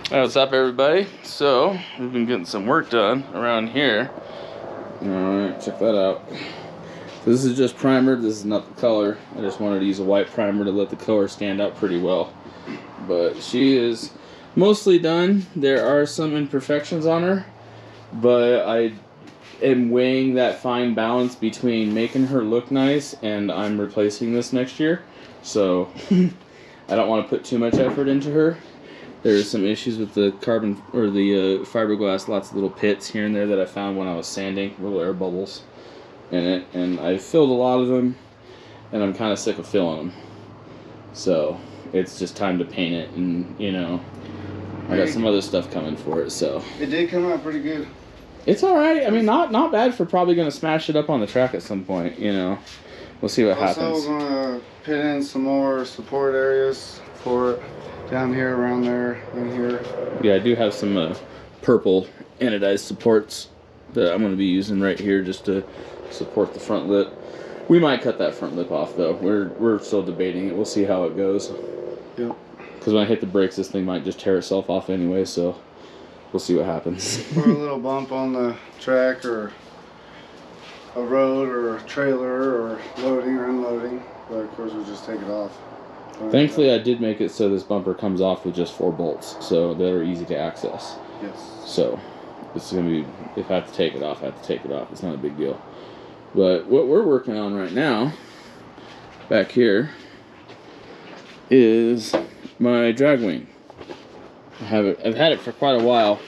Hey, what's up, everybody? So, we've been getting some work done around here. Alright, check that out. So this is just primer. This is not the color. I just wanted to use a white primer to let the color stand out pretty well. But she is mostly done. There are some imperfections on her, but I am weighing that fine balance between making her look nice and I'm replacing this next year. So, I don't want to put too much effort into her. There's some issues with the carbon or the fiberglass, lots of little pits here and there that I found when I was sanding, little air bubbles in it, and I filled a lot of them, and I'm kind of sick of filling them. So it's just time to paint it, and you know, I got some other stuff coming for it. So it did come out pretty good. It's all right. I mean, not bad for probably gonna smash it up on the track at some point. You know, we'll see what happens. Also gonna put in some more support areas for it. Down here, around there, in here. Yeah, I do have some purple anodized supports that I'm going to be using right here just to support the front lip. We might cut that front lip off though. We're still debating it. We'll see how it goes. Yep. Because when I hit the brakes, this thing might just tear itself off anyway. So we'll see what happens. Or a little bump on the track, or a road, or a trailer, or loading or unloading. But of course, we'll just take it off. Thankfully, I did make it so this bumper comes off with just 4 bolts, so that are easy to access. Yes. So, it's going to be, if I have to take it off, I have to take it off. It's not a big deal. But what we're working on right now, back here, is my drag wing. I've had it for quite a while,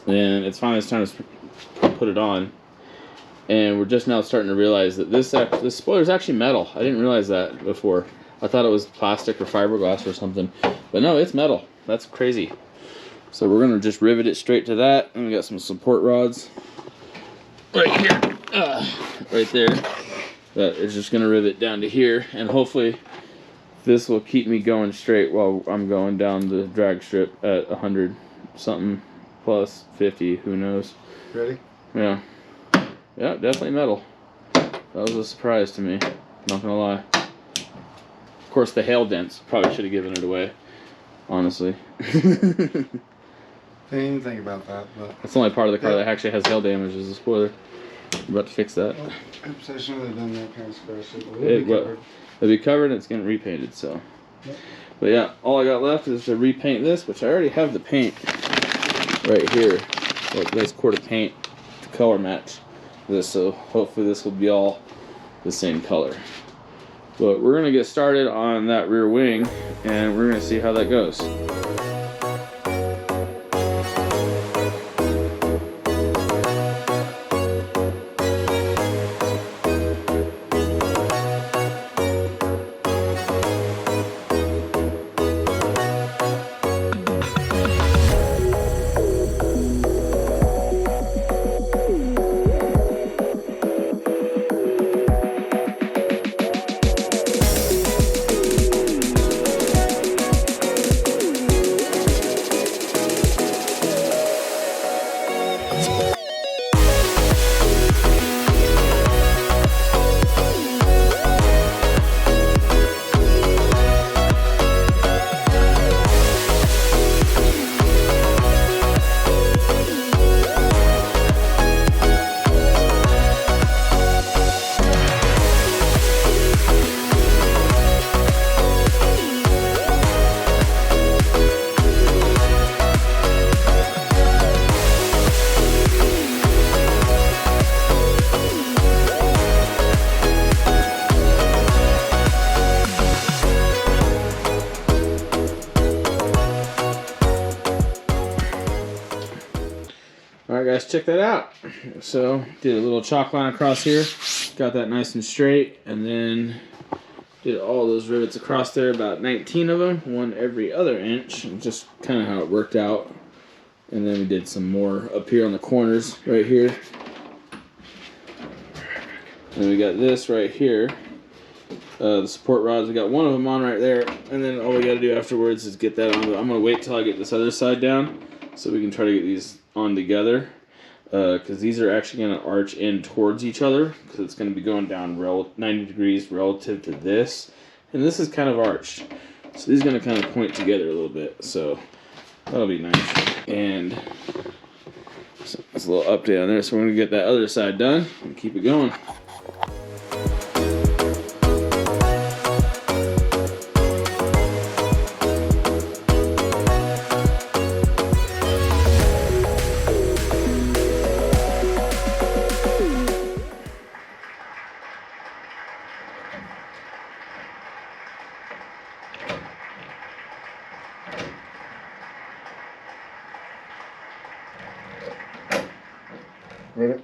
and it's finally time to put it on. And we're just now starting to realize that this spoiler is actually metal. I didn't realize that before. I thought it was plastic or fiberglass or something, but no, it's metal. That's crazy. So we're gonna just rivet it straight to that, and we got some support rods right here, right there. That is just gonna rivet down to here, and hopefully this will keep me going straight while I'm going down the drag strip at 100 something plus 50. Who knows? Ready? Yeah. Yeah, definitely metal. That was a surprise to me. Not gonna lie. Of course, the hail dents, probably should have given it away, honestly. Didn't even think about that, but That's the only part of the car that actually has hail damage is the spoiler. We're about to fix that. oops, I shouldn't have done that kind of scratch. It'll be covered and it's getting repainted, so. Yep. But yeah, all I got left is to repaint this, which I already have the paint right here. Like nice quart of paint to color match this, so hopefully this will be all the same color. But we're going to get started on that rear wing, and we're going to see how that goes. Alright guys, check that out. So, did a little chalk line across here, got that nice and straight, and then did all those rivets across there, about 19 of them, one every other inch, and just kind of how it worked out. And then we did some more up here on the corners, right here. And we got this right here, the support rods. We got one of them on right there, and then all we got to do afterwards is get that on. I'm going to wait till I get this other side down, so we can try to get these on together, because these are actually going to arch in towards each other, because it's going to be going down 90 degrees relative to this, and this is kind of arched, so these are going to kind of point together a little bit. So That'll be nice. And so it's a little update on there. So we're gonna get that other side done and keep it going. Ready?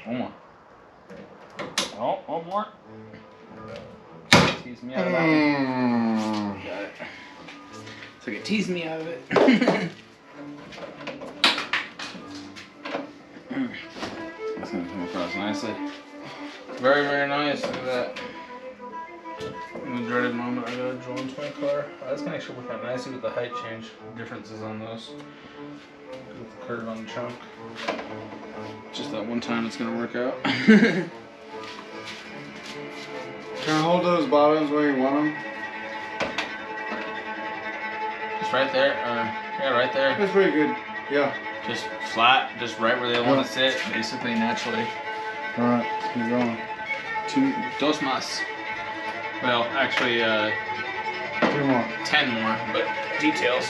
One more. Oh, one more. Tease me out of that one. Got it. So it teased me out of it. That's gonna come across nicely. Very, very nice. Look at that. In the dreaded moment, I gotta draw into my car. That's gonna actually work out nicely with the height change differences on those. With the curve on the trunk. Just that one time it's gonna work out. Can I hold those bottoms where you want them? Just right there, yeah, right there. That's pretty good. Yeah. Just flat, just right where they want to sit, basically naturally. All right, keep going. Dos más. Well, actually, 2 more. 10 more, but details.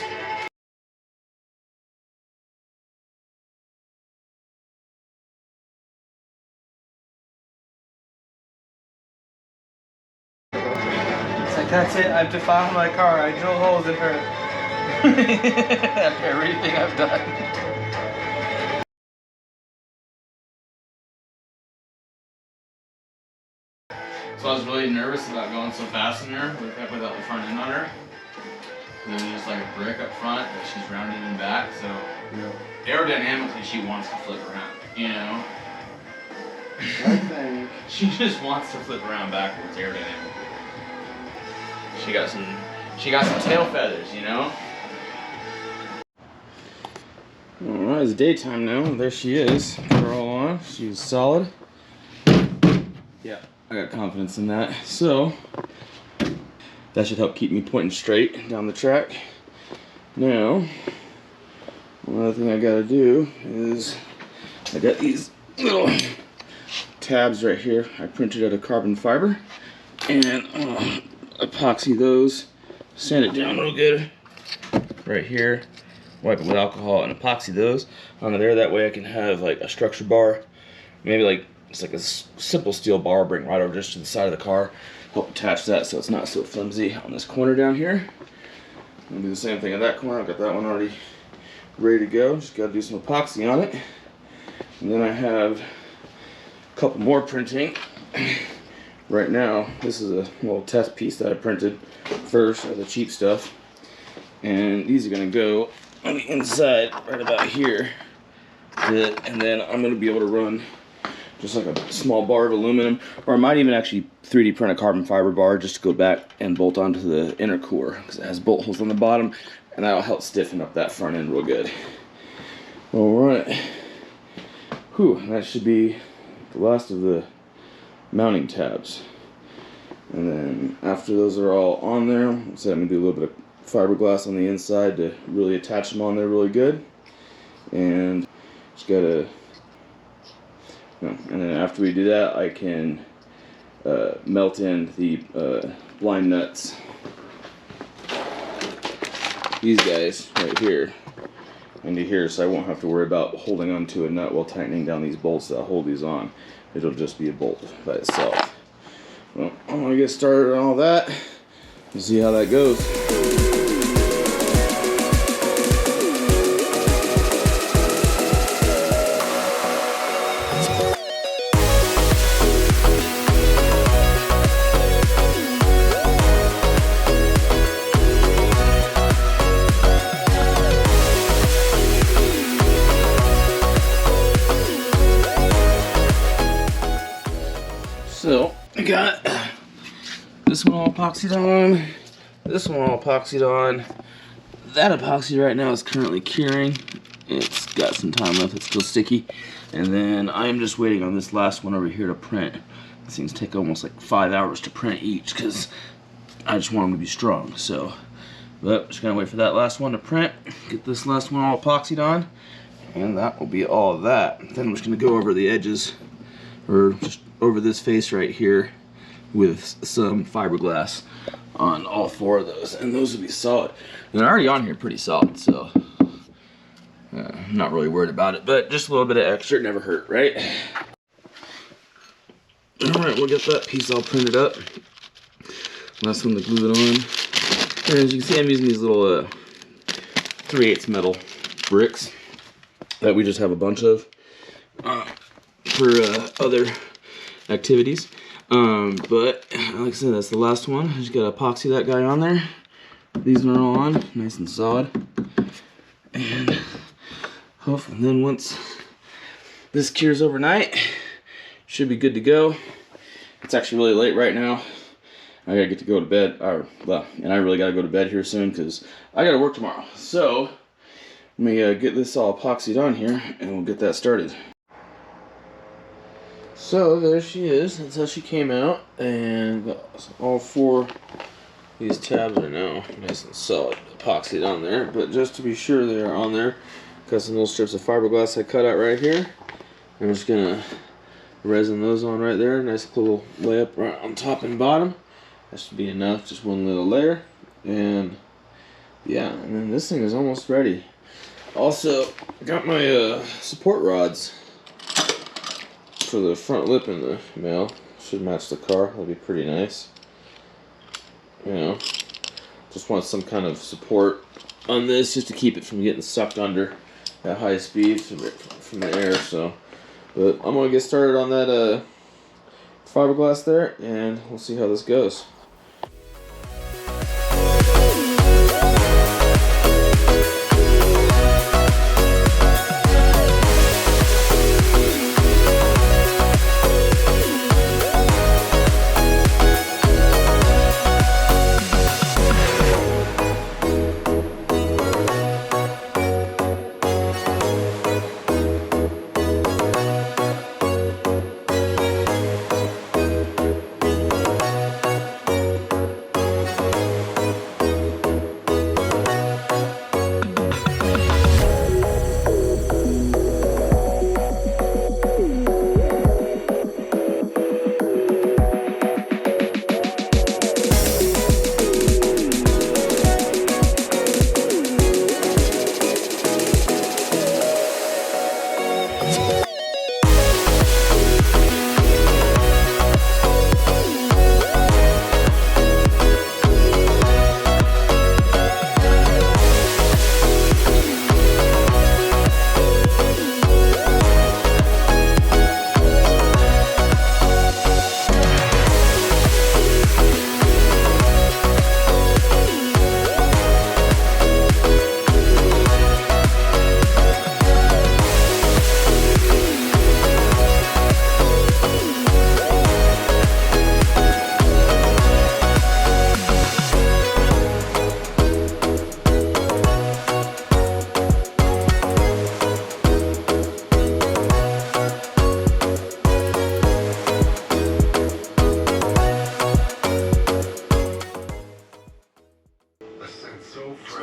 It's like, that's it, I've defiled my car, I drill holes in her. After everything I've done. So I was really nervous about going so fast in there without the front end on her. And then just like a brick up front, but she's rounded in back, so aerodynamically she wants to flip around, you know? I think. She just wants to flip around backwards aerodynamically. She got some tail feathers, you know? Alright, it's daytime now. There she is. We're all on. She's solid. Yeah, I got confidence in that. So, that should help keep me pointing straight down the track. Now, one other thing I gotta do is, I got these little tabs right here. I printed out of carbon fiber. And epoxy those, sand it down real good right here, wipe it with alcohol and epoxy those onto there. That way I can have like a structure bar, maybe like it's like a simple steel bar, bring right over just to the side of the car, help attach that so it's not so flimsy on this corner down here. I'll do the same thing at that corner. I've got that one already ready to go, just got to do some epoxy on it. And then I have a couple more printing. Right now, this is a little test piece that I printed first of the cheap stuff. And these are going to go on the inside right about here. And then I'm going to be able to run just like a small bar of aluminum. Or I might even actually 3D print a carbon fiber bar just to go back and bolt onto the inner core. Because it has bolt holes on the bottom. And that'll help stiffen up that front end real good. Alright. Whew, that should be the last of the mounting tabs. And then after those are all on there, so I'm going to do a little bit of fiberglass on the inside to really attach them on there really good. And just gotta, and then after we do that, I can melt in the blind nuts. These guys right here into here, so I won't have to worry about holding onto a nut while tightening down these bolts that hold these on. It'll just be a bolt by itself. Well, I'm gonna get started on all that and see how that goes. So, I got this one all epoxied on, this one all epoxied on. That epoxy right now is currently curing. It's got some time left, it's still sticky. And then I am just waiting on this last one over here to print. These things take almost like 5 hours to print each because I just want them to be strong. So But just gonna wait for that last one to print, get this last one all epoxied on, and that will be all of that. Then I'm just gonna go over the edges, or just over this face right here with some fiberglass on all 4 of those, and those will be solid. And they're already on here pretty solid, so I'm not really worried about it, but just a little bit of extra never hurt, right? Alright, we'll get that piece all printed up. Last one to glue it on. And as you can see, I'm using these little 3/8 metal bricks that we just have a bunch of for other activities. But like I said, that's the last one. I just gotta epoxy that guy on there. These are all on, nice and solid. And hopefully, then once this cures overnight, should be good to go. It's actually really late right now. I gotta get to go to bed, and I really gotta go to bed here soon because I gotta work tomorrow. So let me get this all epoxied on here, and we'll get that started. So there she is. That's how she came out, and got all 4 these tabs are now nice and solid epoxied on there. But just to be sure they are on there, got some little strips of fiberglass I cut out right here. I'm just gonna resin those on right there. Nice little layup right on top and bottom. That should be enough, just one little layer. And yeah, and then this thing is almost ready. Also, got my support rods for the front lip in the mail. Should match the car, that'll be pretty nice. You know, just want some kind of support on this just to keep it from getting sucked under at high speed from the air. So, but I'm gonna get started on that fiberglass there, and we'll see how this goes.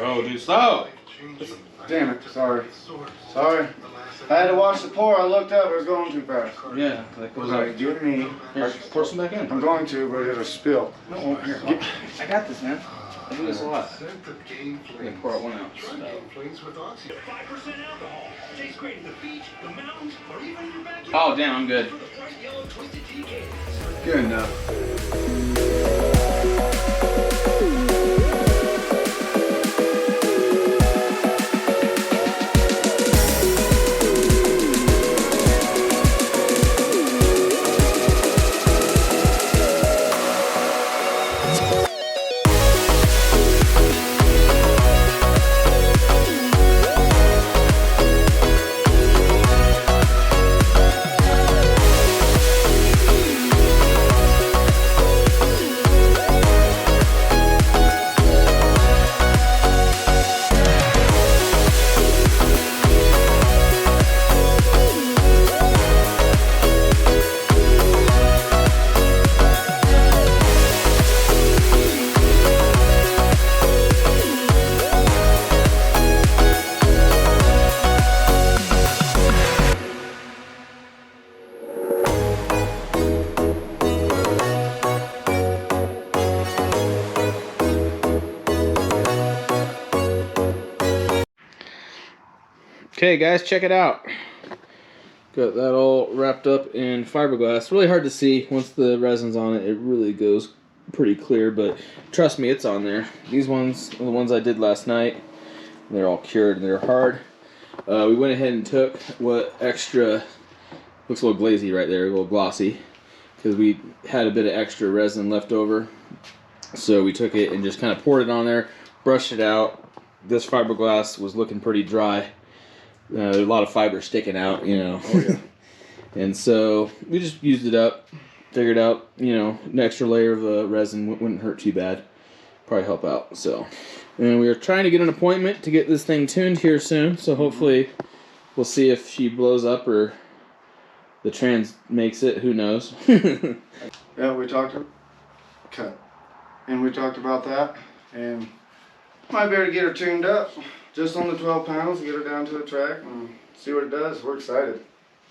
Oh, dude, slow! Damn it, sorry. Sorry. I had to watch the pour. I looked up, it was going too fast. Yeah, that goes Alright, give me. Pour some back in. I'm going to, but it'll spill. No, here. I got this, man. I do this a lot. I'm gonna pour out 1 ounce. 5% alcohol. Tastes great at the beach, the mountains, or even in your backyard. Oh, damn, I'm good. Good enough. Okay, guys, check it out. Got that all wrapped up in fiberglass. Really hard to see. Once the resin's on it, it really goes pretty clear, but trust me, it's on there. These ones are the ones I did last night. They're all cured and they're hard. We went ahead and took what extra, looks a little glazy right there, a little glossy, because we had a bit of extra resin left over. So we took it and just kind of poured it on there, brushed it out. This fiberglass was looking pretty dry. There's a lot of fiber sticking out, you know. Oh, yeah. And so we just used it up, figured out, you know, an extra layer of resin wouldn't hurt too bad. Probably help out. So, and we are trying to get an appointment to get this thing tuned here soon. So hopefully we'll see if she blows up or the trans makes it. Who knows? Yeah, we talked about that, and might be able to get her tuned up just on the 12 pounds, get her down to the track and see what it does. We're excited.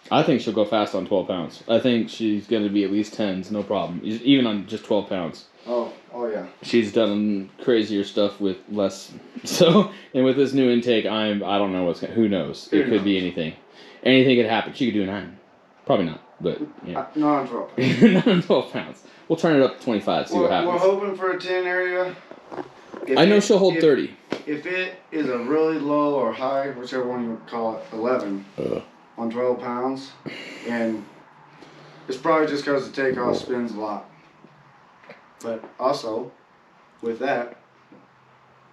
I think she'll go fast on 12 pounds. I think she's going to be at least 10s, no problem. Even on just 12 pounds. Oh yeah. She's done crazier stuff with less. So, and with this new intake, I don't know who knows. It could be anything. Anything could happen. She could do a 9. Probably not, but yeah. Not on 12 pounds. Not on 12 pounds. We'll turn it up to 25, see what happens. We're hoping for a 10 area. I know she'll hold 30. If it is a really low or high, whichever one you would call it, 11 on 12 pounds, and it's probably just because the takeoff spins a lot. But also, with that,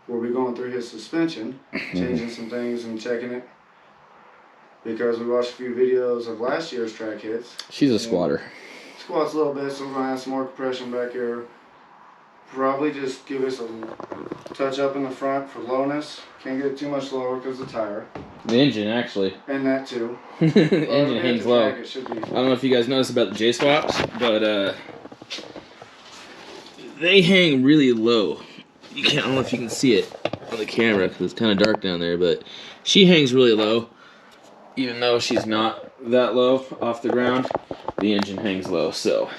we'll be going through his suspension, changing some things and checking it. Because we watched a few videos of last year's track hits. She's a squatter. Squats a little bit, so we're going to have some more compression back here. Probably just give us a touch up in the front for lowness. Can't get it too much lower because of the tire. The engine, actually. And that too. The engine hangs low. It should be. I don't know if you guys noticed about the J-swaps, but they hang really low. I don't know if you can see it on the camera because it's kind of dark down there, but she hangs really low. Even though she's not that low off the ground, the engine hangs low, so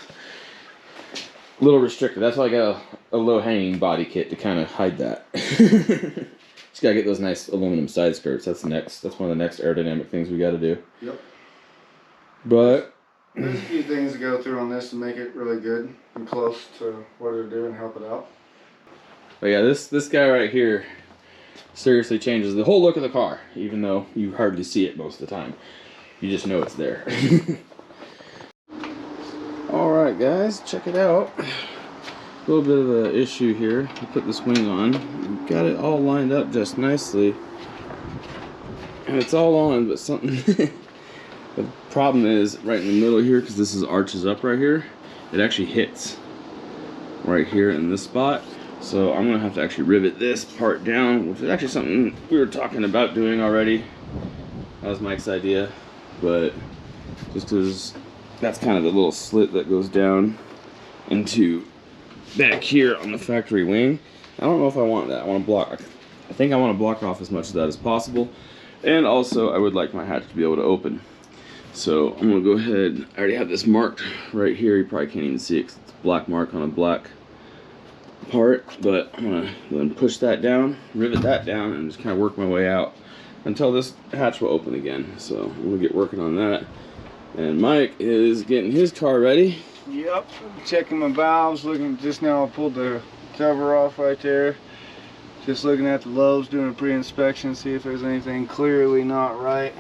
a little restricted. That's why I got a low hanging body kit to kind of hide that. Just gotta get those nice aluminum side skirts. That's one of the next aerodynamic things we gotta do. Yep. But there's a few things to go through on this to make it really good and close to what it'll do and help it out. But yeah, this guy right here seriously changes the whole look of the car, even though you hardly see it most of the time. You just know it's there. Alright guys, check it out. A little bit of an issue here. We put this wing on. We've got it all lined up just nicely. And it's all on, but something... The problem is right in the middle here, because this is arches up right here, it actually hits right here in this spot. So I'm gonna have to actually rivet this part down, which is actually something we were talking about doing already. That was Mike's idea, but just because that's kind of the little slit that goes down into back here on the factory wing. I don't know if I want that. I think I want to block off as much of that as possible, and also I would like my hatch to be able to open. So I'm gonna go ahead. I already have this marked right here. You probably can't even see it because it's a black mark on a black part, but I'm gonna then push that down, rivet that down, and just kind of work my way out until this hatch will open again. So I'm gonna get working on that. And Mike is getting his car ready. Yep, checking my valves, looking just now. I pulled the cover off right there. Just looking at the lobes, doing a pre-inspection, see if there's anything clearly not right.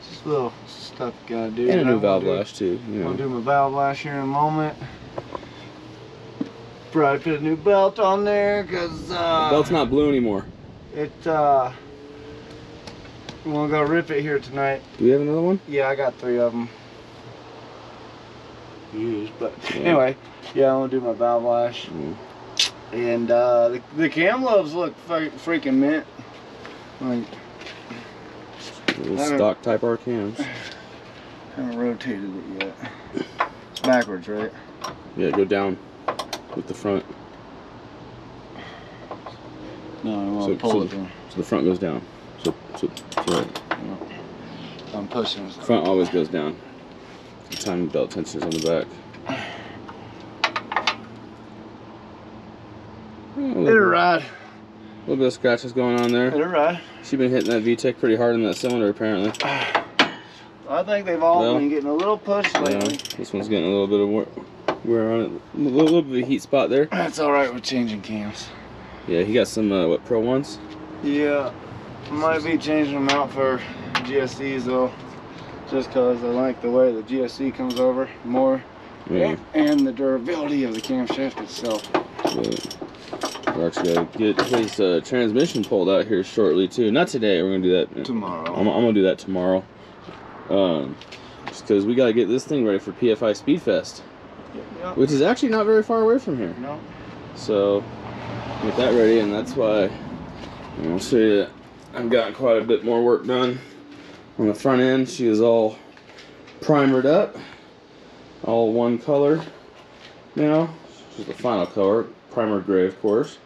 Just little stuff you gotta do. And a new valve lash too. I'll do my valve lash here in a moment. Probably put a new belt on there because the belt's not blue anymore. We're gonna go rip it here tonight. Do we have another one? Yeah, I got 3 of them used, but anyway, yeah, I'm gonna do my valve lash. And the cam lobes look freaking mint. Like little stock type R cams. Haven't rotated it yet. It's backwards, right? Yeah, go down with the front. No, I want to pull it down. So the front goes down. So right. I'm pushing. Front always goes down. The timing belt tensioners on the back. It'll ride. little bit of scratches going on there. They're right. She's been hitting that VTEC pretty hard in that cylinder apparently. I think they've all Well, been getting a little push lately. Yeah, this one's getting a little bit of wear on it. A little bit of a heat spot there. That's all right with changing cams. Yeah, he got some what, Pro ones? Yeah, might be changing them out for GSCs though, just because I like the way the GSC comes over more, Yeah. and the durability of the camshaft itself. But we're actually gonna get his transmission pulled out here shortly too. Not today. We're gonna do that Tomorrow. I'm gonna do that tomorrow. Just because we gotta get this thing ready for PFI Speed Fest, Yep. which is actually not very far away from here. No. So get that ready, and that's why I'll show you that I've gotten quite a bit more work done on the front end. She is all primered up, all one color now. She's the final color, primer gray, of course.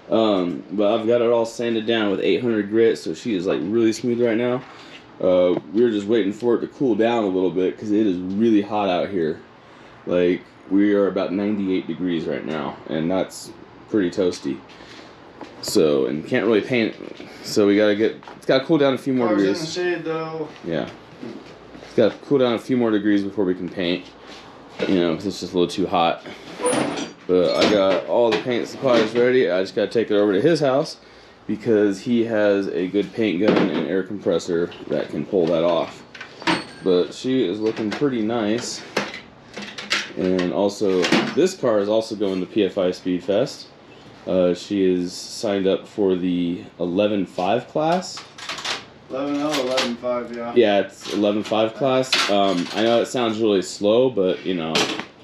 But I've got it all sanded down with 800 grit, so she is like really smooth right now. We were just waiting for it to cool down a little bit because it is really hot out here. Like, we are about 98 degrees right now, and that's pretty toasty. So, and can't really paint it. So we gotta it's gotta cool down a few more Car's in degrees. the shade though. Yeah. It's gotta cool down a few more degrees before we can paint. You know, 'cause it's just a little too hot. But I got all the paint supplies ready. I just gotta take it over to his house because he has a good paint gun and air compressor that can pull that off. But she is looking pretty nice. And also, this car is also going to PFI Speed Fest. She is signed up for the 11.5 class. 11.0, 11.5, yeah. Yeah, it's 11.5 class. I know it sounds really slow, but you know,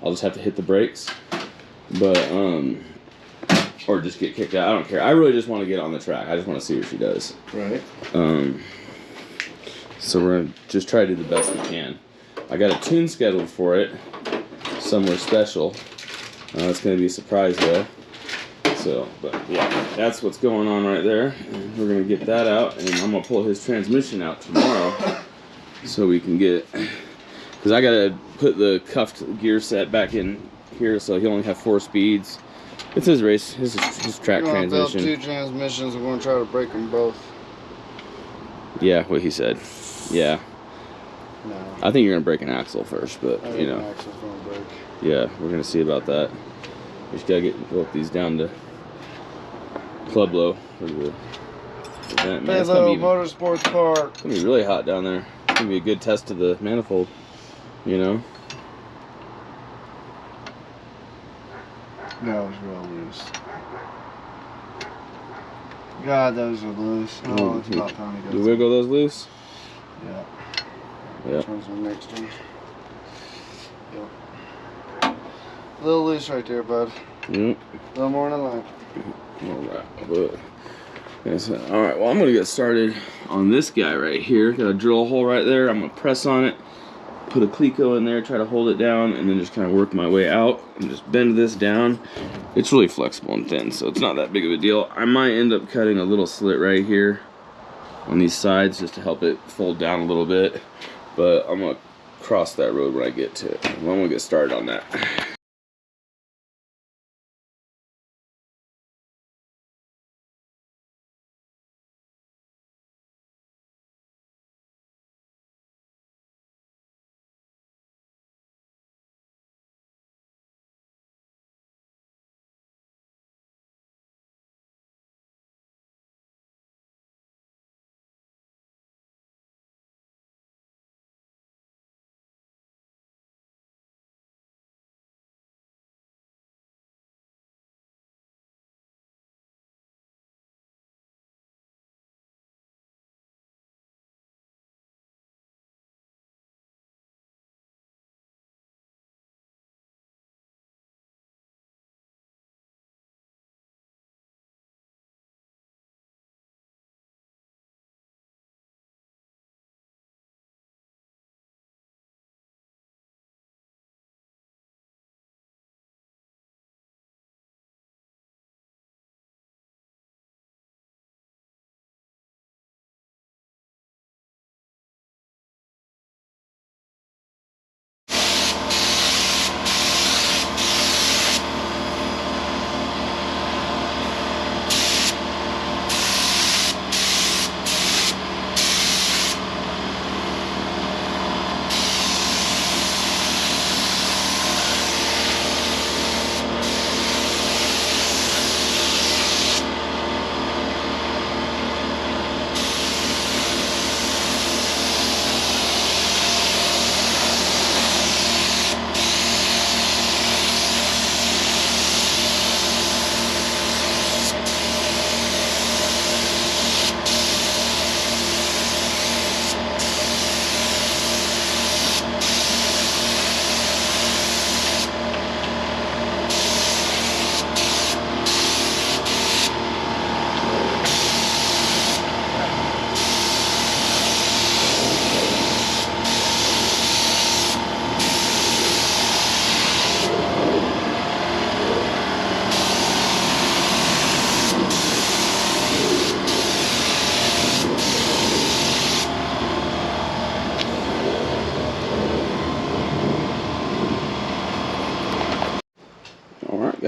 I'll just have to hit the brakes. But or just get kicked out. I don't care. I really just want to get on the track. I just want to see what she does. Right. So we're gonna just try to do the best we can. I got a tune scheduled for it, somewhere special. It's gonna be a surprise though. So, but yeah, that's what's going on right there. And we're gonna get that out, and I'm gonna pull his transmission out tomorrow, so we can get. Because I gotta put the cuffed gear set back in here, so he only have 4 speeds. It's his race, his track We're gonna build transmission. 2 transmissions. We're gonna try to break them both. Yeah, what he said. Yeah, No. I think you're gonna break an axle first, but I you think know, the axle's gonna break. yeah, we're gonna see about that. We just gotta get both these down to club low for the event. Man, it's Hello, Motorsports Park. gonna be really hot down there. It's gonna be a good test of the manifold, you know. That was real loose. God, those are loose. Oh, it's about time to go. You wiggle those loose? Yeah. Yeah. Which one's the next one? Yep. A little loose right there, bud. Yep. A little more than I like. Alright, but alright, well, I'm gonna get started on this guy right here. Got a drill hole right there. I'm gonna press on it, put a Cleco in there, try to hold it down, and then just kind of work my way out and just bend this down. It's really flexible and thin, so it's not that big of a deal. I might end up cutting a little slit right here on these sides just to help it fold down a little bit, but I'm gonna cross that road when I get to it. I'm gonna get started on that.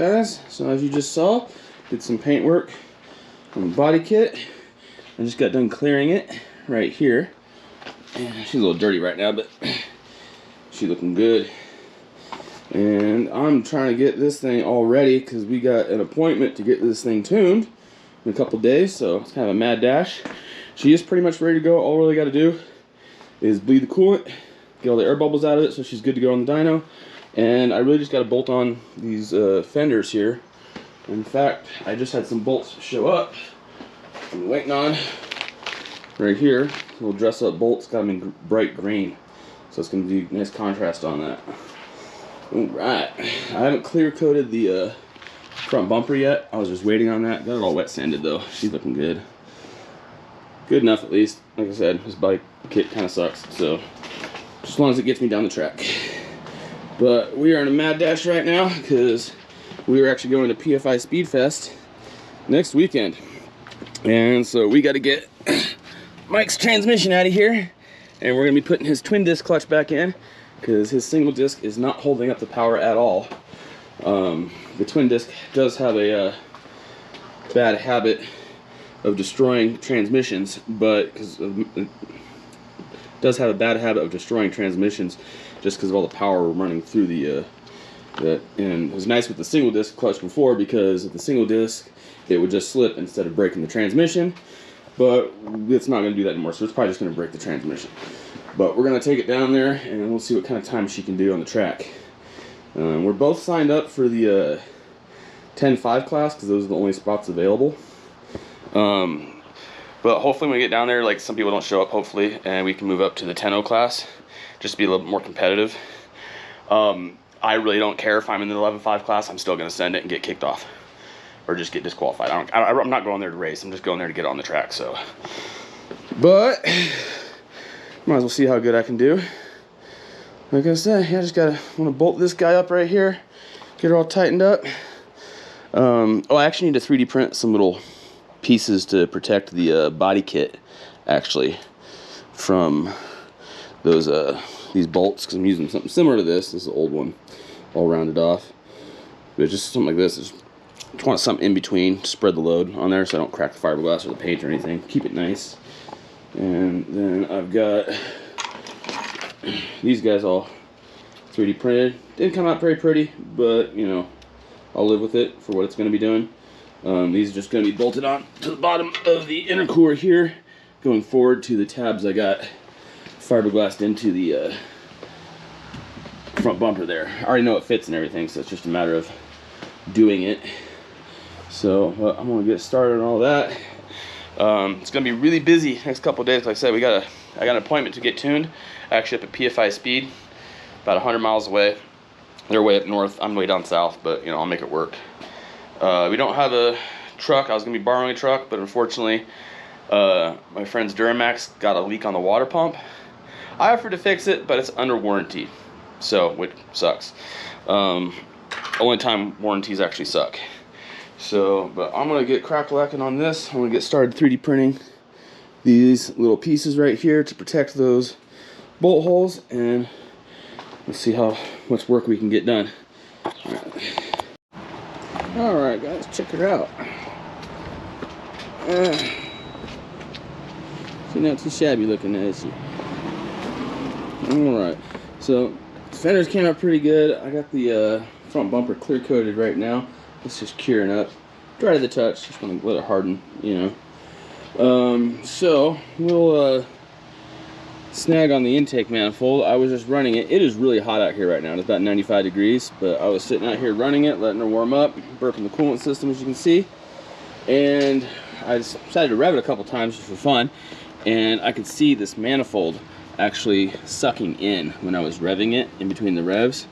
guys, so as you just saw, did some paint work on the body kit. I just got done clearing it right here. And she's a little dirty right now, but she's looking good. And I'm trying to get this thing all ready because we got an appointment to get this thing tuned in a couple days, so it's kind of a mad dash. She is pretty much ready to go. All we really got to do is bleed the coolant, get all the air bubbles out of it so she's good to go on the dyno. And I really just got to bolt on these fenders here. In fact, I just had some bolts show up. I'm waiting on right here. Little dress up bolts, got them in bright green. So it's going to be nice contrast on that. Alright, I haven't clear coated the front bumper yet. I was just waiting on that. Got it all wet sanded though. She's looking good. Good enough at least. Like I said, this bike kit kind of sucks. So just as long as it gets me down the track. But we are in a mad dash right now because we are actually going to Pfi Speed Fest next weekend. And so we got to get Mike's transmission out of here. And we're going to be putting his twin disc clutch back in because his single disc is not holding up the power at all. The twin disc does have a bad habit of destroying transmissions, it does have a bad habit of destroying transmissions just because of all the power running through the and it was nice with the single disc clutch before because with the single disc it would just slip instead of breaking the transmission, but it's not going to do that anymore, so it's probably just going to break the transmission. But we're going to take it down there and we'll see what kind of time she can do on the track. We're both signed up for the 10.5 class because those are the only spots available. But hopefully when we get down there, like some people don't show up, hopefully, and we can move up to the 10.0 class just to be a little bit more competitive. I really don't care if I'm in the 11.5 class. I'm still going to send it and get kicked off or just get disqualified. I'm not going there to race. I'm just going there to get on the track. So, but might as well see how good I can do. Like I said, yeah, I just want to bolt this guy up right here, get her all tightened up. Oh, I actually need to 3D print some little pieces to protect the body kit, actually, from those these bolts, because I'm using something similar to this. This is the old one, all rounded off. But just something like this. Just want something in between to spread the load on there so I don't crack the fiberglass or the paint or anything. Keep it nice. And then I've got these guys all 3D printed. Didn't come out very pretty, but you know, I'll live with it for what it's going to be doing. These are just going to be bolted on to the bottom of the intercooler here, going forward to the tabs I got fiberglassed into the front bumper there. I already know it fits and everything, so it's just a matter of doing it. So I'm going to get started on all that. It's going to be really busy next couple of days. Like I said, I got an appointment to get tuned, actually up at Pfi Speed, about 100 miles away. They're way up north, I'm way down south, but you know, I'll make it work. We don't have a truck. I was going to be borrowing a truck, but unfortunately my friend's Duramax got a leak on the water pump. I offered to fix it, but it's under warranty, so which sucks. Only time warranties actually suck. So, but I'm gonna get crack-lacking on this. I'm gonna get started 3D printing these little pieces right here to protect those bolt holes, and let's see how much work we can get done. All right, guys, check her out. She's not too shabby looking, is she? All right, so the fenders came out pretty good. I got the front bumper clear coated right now. It's just curing up, dry to the touch. Just want to let it harden, you know. So we'll snag on the intake manifold. I was just running it. It is really hot out here right now. It's about 95 degrees, but I was sitting out here running it, letting her warm up, burping the coolant system, as you can see. And I just decided to rev it a couple times just for fun, and I could see this manifold actually sucking in when I was revving it in between the revs,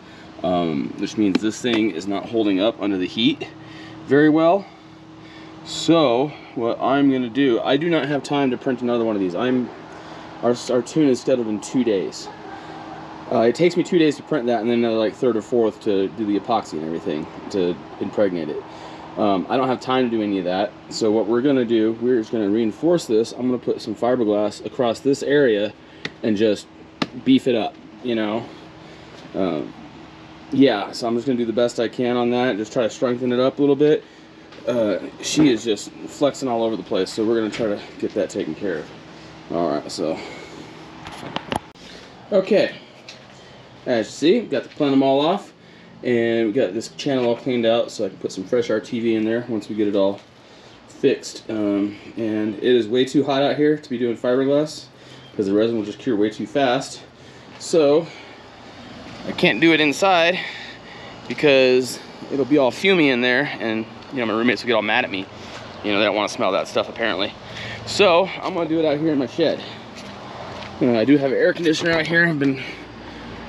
which means this thing is not holding up under the heat very well. So what I'm gonna do, I do not have time to print another one of these. Our tune is scheduled in 2 days. It takes me 2 days to print that, and then another like third or fourth to do the epoxy and everything to impregnate it. I don't have time to do any of that, so what we're gonna do, we're just gonna reinforce this. I'm gonna put some fiberglass across this area and just beef it up, you know. yeah, so I'm just gonna do the best I can on that. Just try to strengthen it up a little bit. She is just flexing all over the place, so we're gonna try to get that taken care of. All right, so okay. As you see, got to plan them all off, and we got this channel all cleaned out, so I can put some fresh RTV in there once we get it all fixed. And it is way too hot out here to be doing fiberglass because the resin will just cure way too fast. So I can't do it inside because it'll be all fumey in there, and you know my roommates will get all mad at me. You know, they don't want to smell that stuff apparently. So I'm gonna do it out here in my shed. I do have an air conditioner out here. I've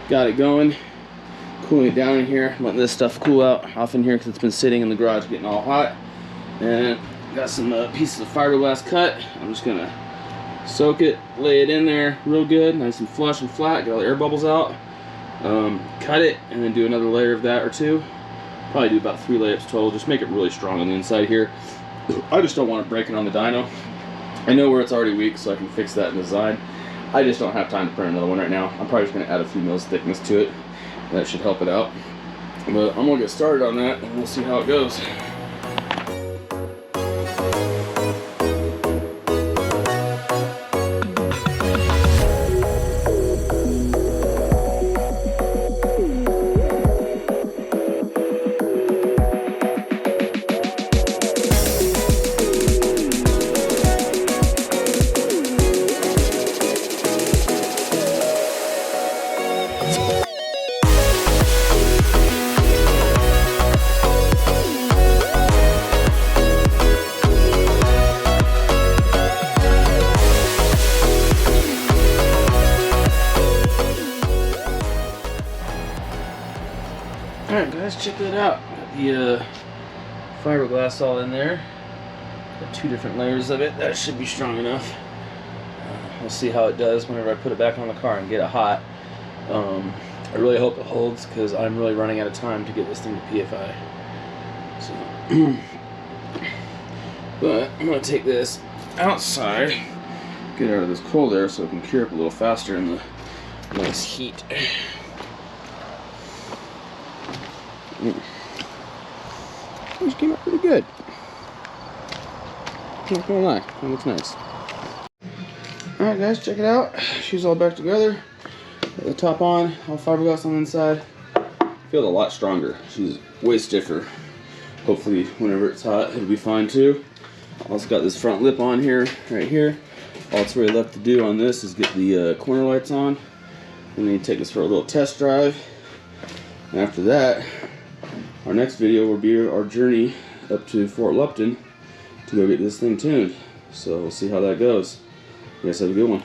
got it going, cooling it down in here, letting this stuff cool out off in here because it's been sitting in the garage getting all hot. And got some pieces of fiberglass cut. I'm just gonna soak it, lay it in there real good, nice and flush and flat, get all the air bubbles out. Cut it, and then do another layer of that or two. Probably do about 3 layups total. Just make it really strong on the inside here. I just don't want to break it on the dyno. I know where it's already weak, so I can fix that in the design. I just don't have time to print another one right now. I'm probably just going to add a few mils thickness to it. That should help it out. But I'm going to get started on that, and we'll see how it goes. Alright guys, check that out. Got the fiberglass all in there. Got 2 different layers of it. That should be strong enough. We'll see how it does whenever I put it back on the car and get it hot. I really hope it holds because I'm really running out of time to get this thing to PFI. So, but I'm going to take this outside, get it out of this cold air so it can cure up a little faster in the nice heat. Things came out pretty good. Not gonna lie, that looks nice. Alright guys, check it out. Shoes all back together. Got the top on, all fiberglass on the inside. Feels a lot stronger. She's way stiffer. Hopefully whenever it's hot it'll be fine too. Also got this front lip on here, right here. All that's really left to do on this is get the corner lights on. And then take this for a little test drive. And after that, our next video will be our journey up to Fort Lupton to go get this thing tuned. So we'll see how that goes. You guys have a good one.